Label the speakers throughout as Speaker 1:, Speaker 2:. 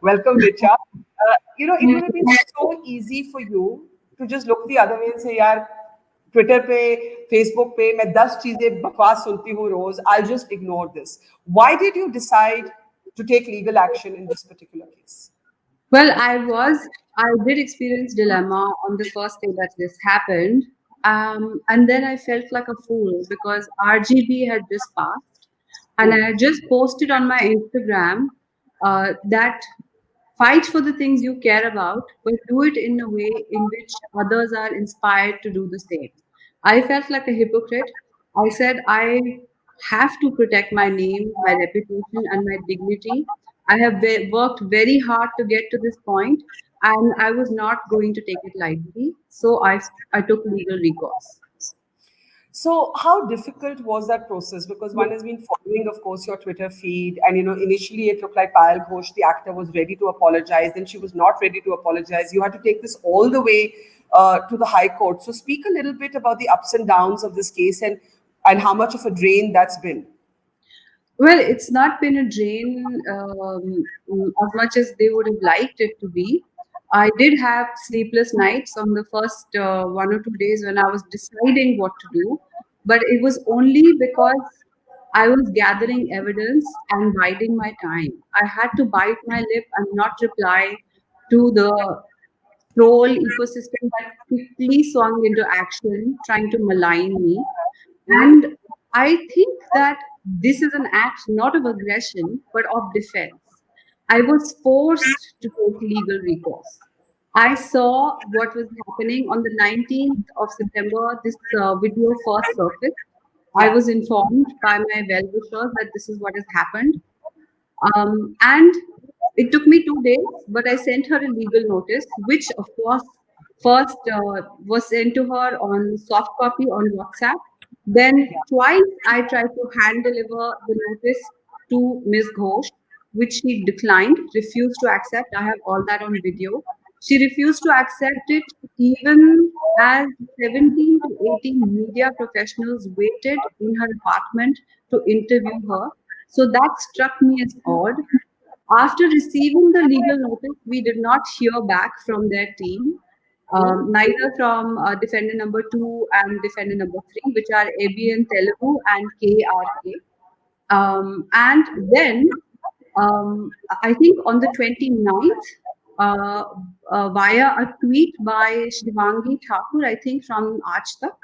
Speaker 1: Welcome, Richa. It would have been so easy for you to just look the other way and say, "यार, Twitter पे, Facebook पे, मैं 10 चीजें बकवास सुनती हूँ रोज. I'll just ignore this." Why did you decide to take legal action in this particular case?
Speaker 2: Well, I did experience dilemma on the first day that this happened. And then I felt like a fool because RGB had just passed. And I had just posted on my Instagram that fight for the things you care about, but do it in a way in which others are inspired to do the same. I felt like a hypocrite. I said I have to protect my name, my reputation, and my dignity. I have worked very hard to get to this point, and I was not going to take it lightly. So I took legal recourse.
Speaker 1: So, how difficult was that process? Because one has been following, of course, your Twitter feed, and initially it looked like Payal Ghosh, the actor, was ready to apologize, then she was not ready to apologize. You had to take this all the way to the High Court. So, speak a little bit about the ups and downs of this case and how much of a drain that's been.
Speaker 2: Well, it's not been a drain as much as they would have liked it to be. I did have sleepless nights on the first 1 or 2 days when I was deciding what to do, but it was only because I was gathering evidence and biding my time. I had to bite my lip and not reply to the troll ecosystem that quickly swung into action, trying to malign me. And I think that this is an act not of aggression, but of defense. I was forced to take legal recourse. I saw what was happening on the 19th of September. This video first surfaced. I
Speaker 1: Yeah.
Speaker 2: was informed by my well wishers that this is what has happened. And it took me 2 days, but I sent her a legal notice, which, of course, first was sent to her on soft copy on WhatsApp. Then twice I tried to hand deliver the notice to Ms. Ghosh, which she declined, refused to accept. I have all that on video. She refused to accept it even as 17 to 18 media professionals waited in her apartment to interview her. So that struck me as odd. After receiving the legal notice, we did not hear back from their team, neither from defendant number two and defendant number three, which are ABN Telugu and KRK. And then I think on the 29th, uh, via a tweet by Shivangi Thakur, I think from Aaj Tak,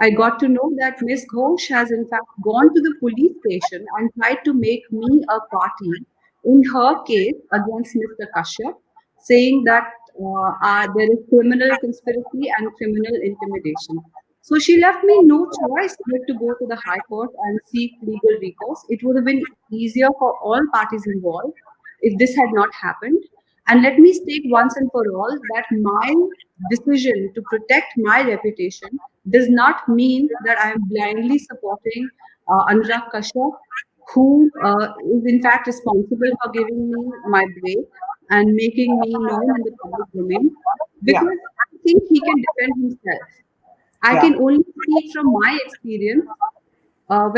Speaker 2: I got to know that Miss Ghosh has in fact gone to the police station and tried to make me a party in her case against Mr. Kashyap, saying that there is criminal conspiracy and criminal intimidation. So she left me no choice but to go to the High Court and seek legal recourse. It would have been easier for all parties involved if this had not happened. And let me state once and for all that my decision to protect my reputation does not mean that I am blindly supporting Anurag Kashyap, who is in fact responsible for giving me my break and making me known in the public domain,
Speaker 1: Yeah.
Speaker 2: because I think he can defend himself. I
Speaker 1: Yeah.
Speaker 2: can only speak from my experience.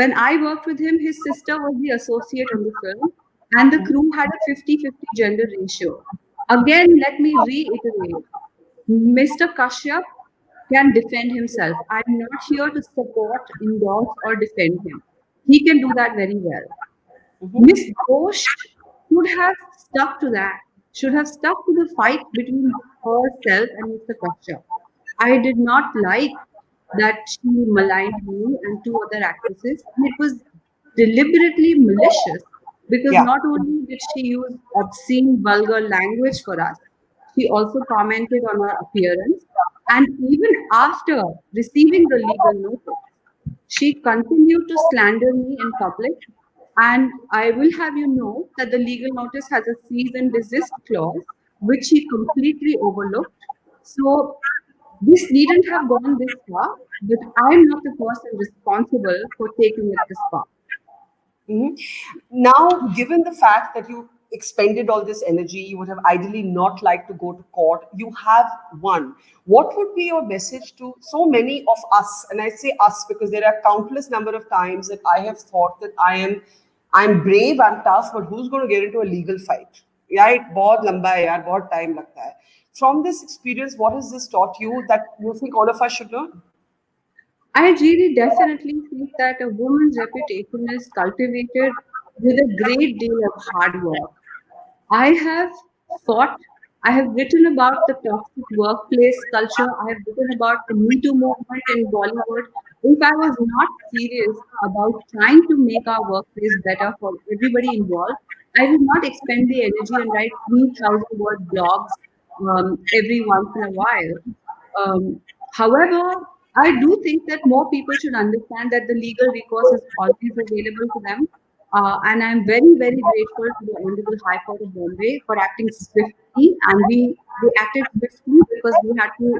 Speaker 2: When I worked with him, his sister was the associate on the film, and the crew had a 50-50 gender ratio. Again, let me reiterate, Mr. Kashyap can defend himself. I'm not here to support, endorse, or defend him. He can do that very well. Miss Ghosh should have stuck to that, should have stuck to the fight between herself and Mr. Kashyap. I did not like that she maligned me and two other actresses, and it was deliberately malicious because
Speaker 1: Yeah.
Speaker 2: not only did she use obscene, vulgar language for us, she also commented on our appearance. And even after receiving the legal notice, she continued to slander me in public. And I will have you know that the legal notice has a cease and desist clause, which she completely overlooked. So this needn't have gone this far, but I'm not the person responsible for taking it this far.
Speaker 1: Mhm. Now, given the fact that you expended all this energy, you would have ideally not liked to go to court. You have won. What would be your message to so many of us? And I say us because there are countless number of times that I have thought that I'm brave, I'm tough, but who's going to get into a legal fight? Right, बहुत लंबा है यार, बहुत time लगता है. From this experience, what has this taught you that you think all of us should learn?
Speaker 2: I really definitely think that a woman's reputation is cultivated with a great deal of hard work. I have fought, I have written about the toxic workplace culture, I have written about the Me Too movement in Bollywood. If I was not serious about trying to make our workplace better for everybody involved, I would not expend the energy and write 3,000 word blogs every once in a while. Um, However, I do think that more people should understand that the legal recourse is always available to them. And I'm very, very grateful to the Honorable High Court of Bombay for acting swiftly. And they acted swiftly because we had to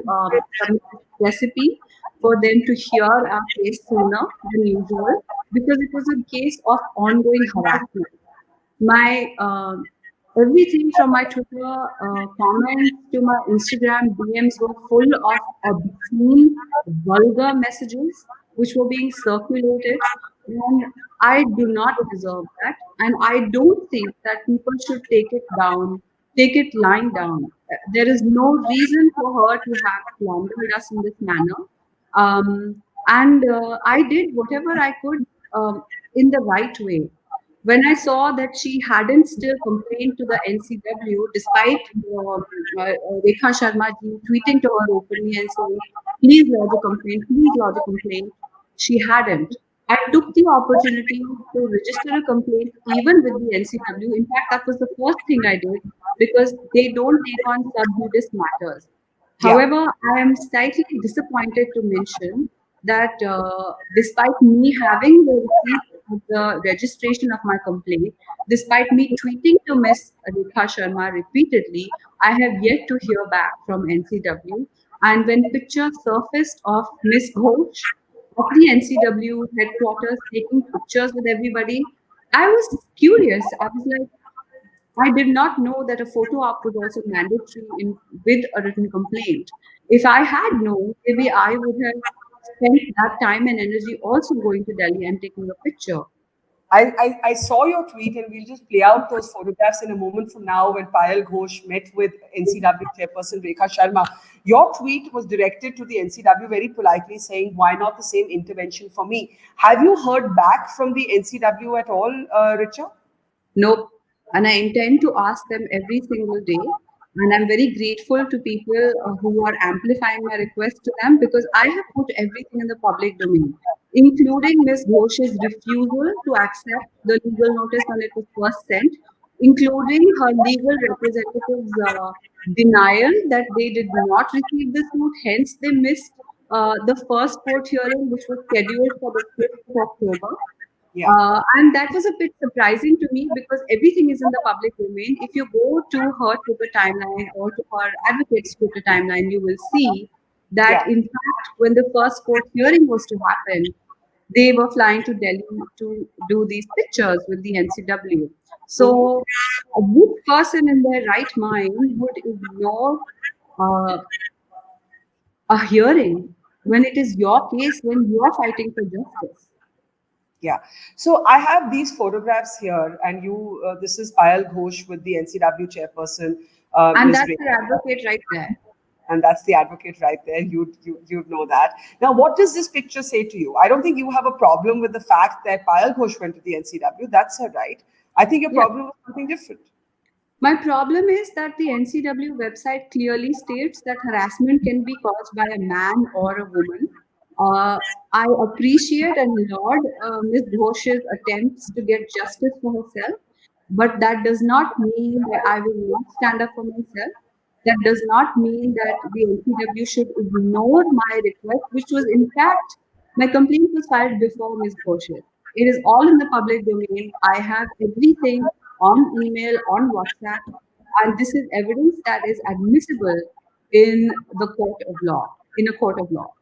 Speaker 2: submit a recipe for them to hear our case sooner than usual because it was a case of ongoing harassment. My everything from my Twitter comments to my Instagram DMs were full of obscene, vulgar messages which were being circulated, and I do not deserve that. And I don't think that people should take it down, take it lying down. There is no reason for her to have slandered us in this manner. And I did whatever I could in the right way. When I saw that she hadn't still complained to the NCW, despite Rekha Sharma ji tweeting to her openly and saying, please lodge a complaint, please lodge a complaint, she hadn't. I took the opportunity to register a complaint even with the NCW. In fact, that was the first thing I did because they don't take on sub judice matters.
Speaker 1: Yeah.
Speaker 2: However, I am slightly disappointed to mention that despite me having the receipt of the registration of my complaint, despite me tweeting to Ms. Rekha Sharma repeatedly, I have yet to hear back from NCW. And when pictures surfaced of Ms. Ghosh of the NCW headquarters taking pictures with everybody, I was curious. I was like, I did not know that a photo op was also mandatory with a written complaint. If I had known, maybe I would have spent that time and energy also going to Delhi and taking a picture.
Speaker 1: I saw your tweet, and we'll just play out those photographs in a moment from now when Payal Ghosh met with NCW chairperson Rekha Sharma. Your tweet was directed to the NCW very politely saying, why not the same intervention for me? Have you heard back from the NCW at all, Richa?
Speaker 2: Nope. And I intend to ask them every single day. And I'm very grateful to people who are amplifying my request to them because I have put everything in the public domain, including Ms. Ghosh's refusal to accept the legal notice when it was first sent, including her legal representative's denial that they did not receive this note, hence they missed the first court hearing, which was scheduled for the 5th of October.
Speaker 1: Yeah.
Speaker 2: And that was a bit surprising to me because everything is in the public domain. If you go to her Twitter timeline or to her advocate's Twitter timeline, you will see that
Speaker 1: Yeah.
Speaker 2: in fact, when the first court hearing was to happen, they were flying to Delhi to do these pictures with the NCW.
Speaker 1: Mhm.
Speaker 2: So, which person in their right mind would ignore uh, a hearing when it is your case, when you are fighting for justice?
Speaker 1: Yeah. So I have these photographs here, and this is Payal Ghosh with the NCW chairperson,
Speaker 2: And
Speaker 1: Ms.
Speaker 2: that's
Speaker 1: Rekha.
Speaker 2: the advocate right there.
Speaker 1: And that's the advocate right there. You'd know that. Now, what does this picture say to you? I don't think you have a problem with the fact that Payal Ghosh went to the NCW. That's her right. I think your
Speaker 2: Yeah.
Speaker 1: problem was something different.
Speaker 2: My problem is that the NCW website clearly states that harassment can be caused by a man or a woman. Uh, I appreciate and laud Ms. Ghosh's attempts to get justice for herself, but that does not mean that I will not stand up for myself. That does not mean that the NCW should ignore my request, which was in fact, my complaint was filed before Ms. Ghosh. It is all in the public domain. I have everything on email, on WhatsApp, and this is evidence that is admissible in the court of law, in a court of law.